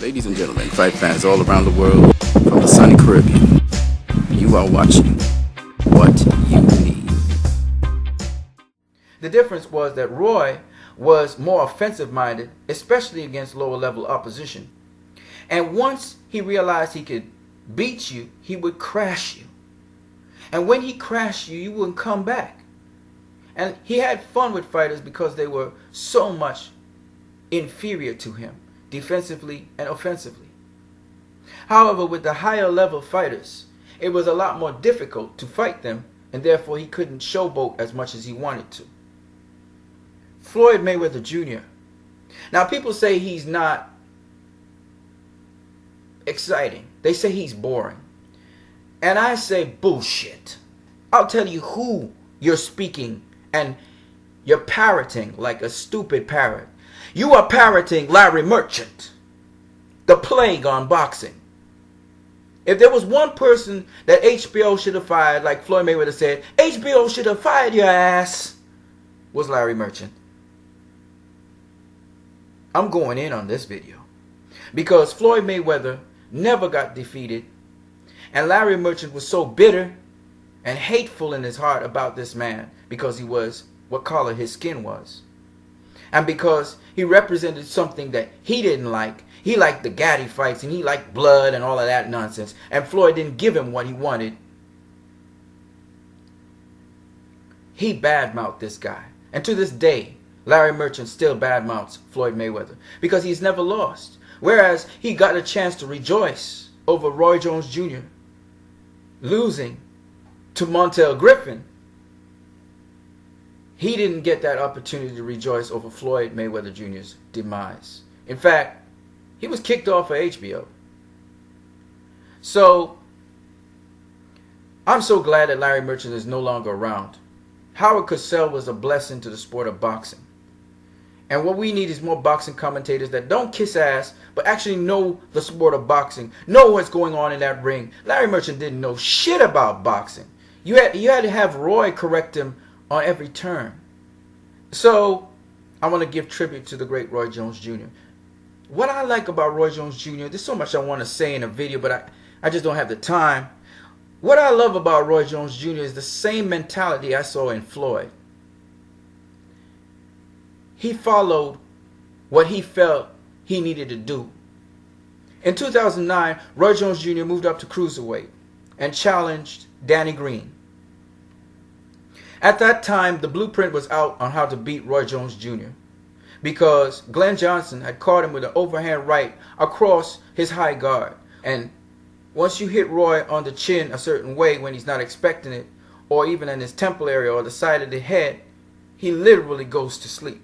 Ladies and gentlemen, fight fans all around the world, from the sunny Caribbean, you are watching What You Need. The difference was that Roy was more offensive-minded, especially against lower-level opposition. And once he realized he could beat you, he would crash you. And when he crashed you, you wouldn't come back. And he had fun with fighters because they were so much inferior to him, defensively and offensively. However, with the higher level fighters, it was a lot more difficult to fight them, and therefore he couldn't showboat as much as he wanted to. Floyd Mayweather Jr. Now, people say he's not exciting. They say he's boring. And I say bullshit. I'll tell you who you're speaking and you're parroting like a stupid parrot. You are parroting Larry Merchant, the plague on boxing. If there was one person that HBO should have fired, like Floyd Mayweather said, HBO should have fired your ass, was Larry Merchant. I'm going in on this video because Floyd Mayweather never got defeated, and Larry Merchant was so bitter and hateful in his heart about this man because he was what color his skin was, and because he represented something that he didn't like. He liked the gaddy fights and he liked blood and all of that nonsense, and Floyd didn't give him what he wanted. He badmouthed this guy, and to this day Larry Merchant still badmouths Floyd Mayweather because he's never lost. Whereas he got a chance to rejoice over Roy Jones Jr. losing to Montel Griffin, he didn't get that opportunity to rejoice over Floyd Mayweather Jr.'s demise. In fact, he was kicked off of HBO. So, I'm so glad that Larry Merchant is no longer around. Howard Cosell was a blessing to the sport of boxing. And what we need is more boxing commentators that don't kiss ass, but actually know the sport of boxing, know what's going on in that ring. Larry Merchant didn't know shit about boxing. You had to have Roy correct him on every turn. So, I want to give tribute to the great Roy Jones Jr. What I like about Roy Jones Jr., there's so much I want to say in a video, but I just don't have the time. What I love about Roy Jones Jr. is the same mentality I saw in Floyd. He followed what he felt he needed to do. In 2009, Roy Jones Jr. moved up to cruiserweight and challenged Danny Green. At that time, the blueprint was out on how to beat Roy Jones Jr. because Glenn Johnson had caught him with an overhand right across his high guard. And once you hit Roy on the chin a certain way when he's not expecting it, or even in his temple area or the side of the head, he literally goes to sleep.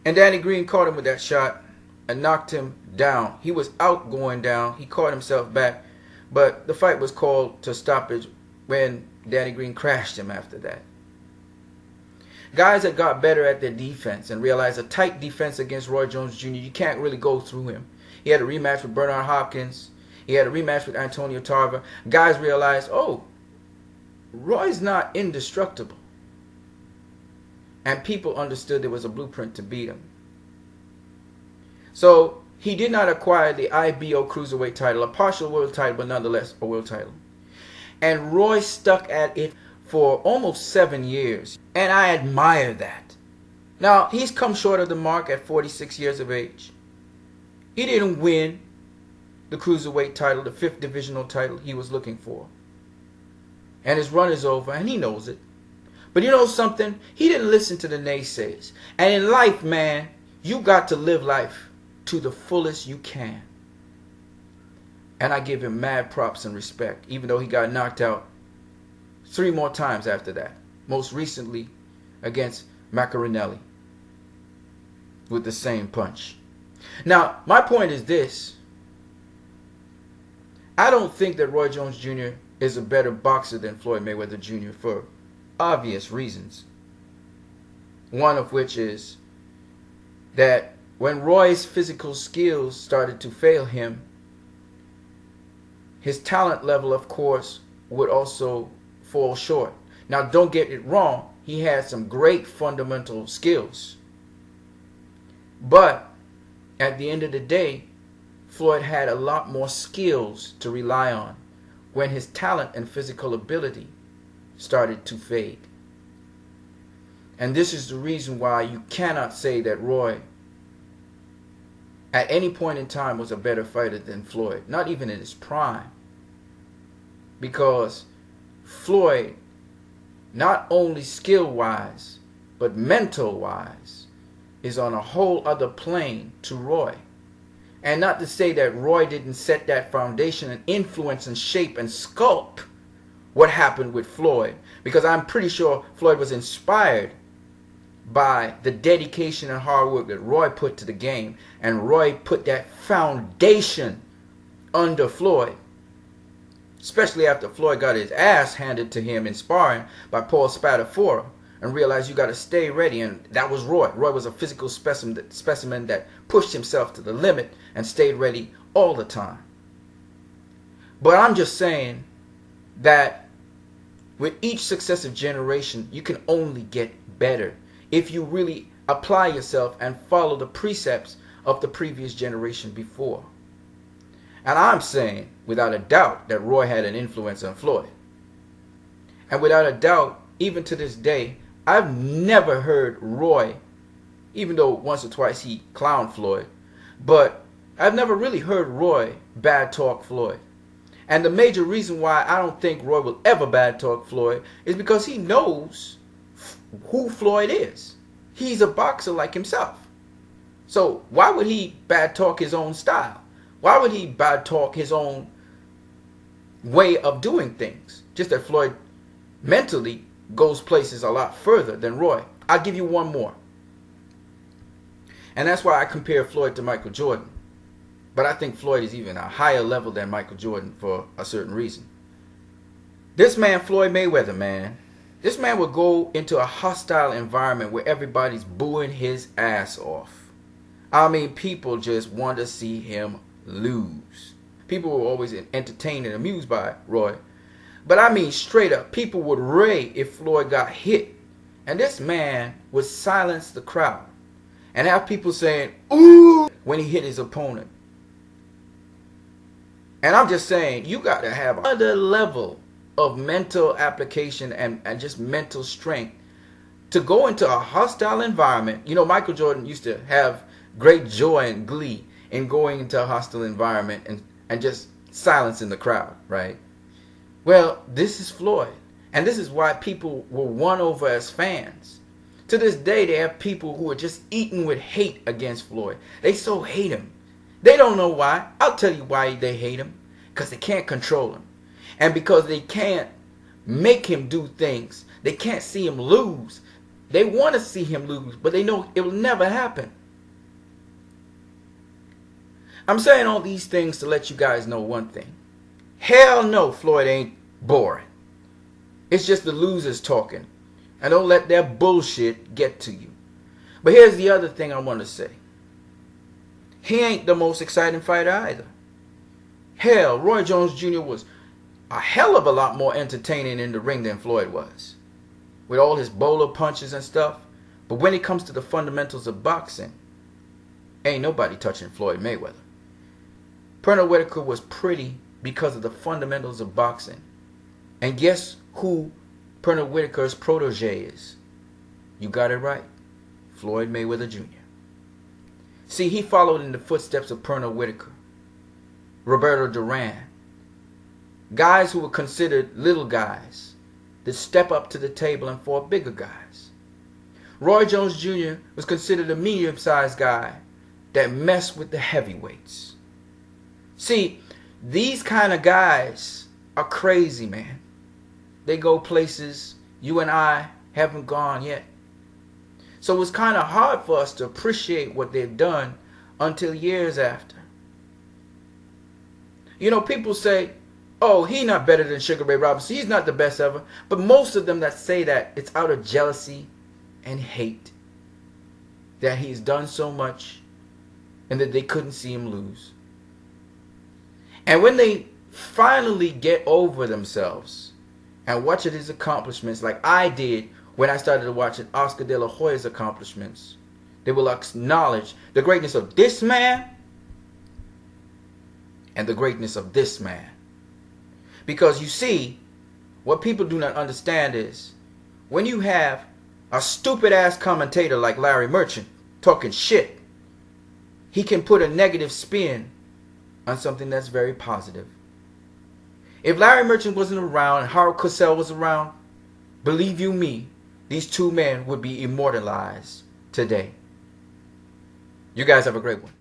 And Danny Green caught him with that shot and knocked him down. He was out going down. He caught himself back. But the fight was called to stoppage when Danny Green crashed him after that. Guys that got better at their defense and realized a tight defense against Roy Jones Jr., you can't really go through him. He had a rematch with Bernard Hopkins. He had a rematch with Antonio Tarver. Guys realized, oh, Roy's not indestructible. And people understood there was a blueprint to beat him. So he did not acquire the IBO Cruiserweight title, a partial world title, but nonetheless a world title. And Roy stuck at it for almost 7 years. And I admire that. Now, he's come short of the mark at 46 years of age. He didn't win the Cruiserweight title, the 5th divisional title he was looking for. And his run is over, and he knows it. But you know something? He didn't listen to the naysayers. And in life, man, you got to live life to the fullest you can. And I give him mad props and respect, even though he got knocked out 3 more times after that. Most recently against Macarinelli with the same punch. Now, my point is this. I don't think that Roy Jones Jr. is a better boxer than Floyd Mayweather Jr. for obvious reasons. One of which is that when Roy's physical skills started to fail him, his talent level, of course, would also fall short. Now, don't get it wrong. He had some great fundamental skills. But At the end of the day, Floyd had a lot more skills to rely on when his talent and physical ability started to fade. And this is the reason why you cannot say that Roy at any point in time was a better fighter than Floyd, not even in his prime. Because Floyd, not only skill-wise, but mental-wise, is on a whole other plane to Roy. And not to say that Roy didn't set that foundation and influence and shape and sculpt what happened with Floyd. Because I'm pretty sure Floyd was inspired by the dedication and hard work that Roy put to the game. And Roy put that foundation under Floyd. Especially after Floyd got his ass handed to him in sparring by Paul Spadafora and realized you got to stay ready. And that was Roy. Roy was a physical specimen that pushed himself to the limit and stayed ready all the time. But I'm just saying that with each successive generation, you can only get better if you really apply yourself and follow the precepts of the previous generation before. And I'm saying, without a doubt, that Roy had an influence on Floyd. And without a doubt, even to this day, I've never heard Roy, even though once or twice he clowned Floyd, but I've never really heard Roy bad talk Floyd. And the major reason why I don't think Roy will ever bad talk Floyd is because he knows who Floyd is. He's a boxer like himself. So why would he bad talk his own style? Why would he bad talk his own way of doing things? Just that Floyd mentally goes places a lot further than Roy. I'll give you one more. And that's why I compare Floyd to Michael Jordan. But I think Floyd is even a higher level than Michael Jordan for a certain reason. This man, Floyd Mayweather, man. This man would go into a hostile environment where everybody's booing his ass off. I mean, people just want to see him lose. People were always entertained and amused by Roy. But I mean, straight up, people would rage if Floyd got hit. And this man would silence the crowd and have people saying, "Ooh," when he hit his opponent. And I'm just saying, you got to have another level of mental application and just mental strength to go into a hostile environment. You know, Michael Jordan used to have great joy and glee in going into a hostile environment and just silencing the crowd, right? Well, this is Floyd. And this is why people were won over as fans. To this day, they have people who are just eaten with hate against Floyd. They so hate him. They don't know why. I'll tell you why they hate him. Because they can't control him. And because they can't make him do things. They can't see him lose. They want to see him lose, but they know it will never happen. I'm saying all these things to let you guys know one thing. Hell no, Floyd ain't boring. It's just the losers talking. And don't let their bullshit get to you. But here's the other thing I want to say. He ain't the most exciting fighter either. Hell, Roy Jones Jr. was a hell of a lot more entertaining in the ring than Floyd was. With all his bowler punches and stuff. But when it comes to the fundamentals of boxing, ain't nobody touching Floyd Mayweather. Pernell Whitaker was pretty because of the fundamentals of boxing. And guess who Pernell Whitaker's protege is? You got it right. Floyd Mayweather Jr. See, he followed in the footsteps of Pernell Whitaker, Roberto Duran. Guys who were considered little guys that step up to the table and fought bigger guys. Roy Jones Jr. was considered a medium-sized guy that messed with the heavyweights. See, these kind of guys are crazy, man. They go places you and I haven't gone yet. So it's kind of hard for us to appreciate what they've done until years after. You know, people say, oh, he's not better than Sugar Ray Robinson. He's not the best ever. But most of them that say that, it's out of jealousy and hate. That he's done so much and that they couldn't see him lose. And when they finally get over themselves and watch his accomplishments like I did when I started watching Oscar De La Hoya's accomplishments, They will acknowledge the greatness of this man and the greatness of this man. Because you see, what people do not understand is when you have a stupid ass commentator like Larry Merchant talking shit, he can put a negative spin on something that's very positive. If Larry Merchant wasn't around and Harold Cosell was around, believe you me, these two men would be immortalized today. You guys have a great one.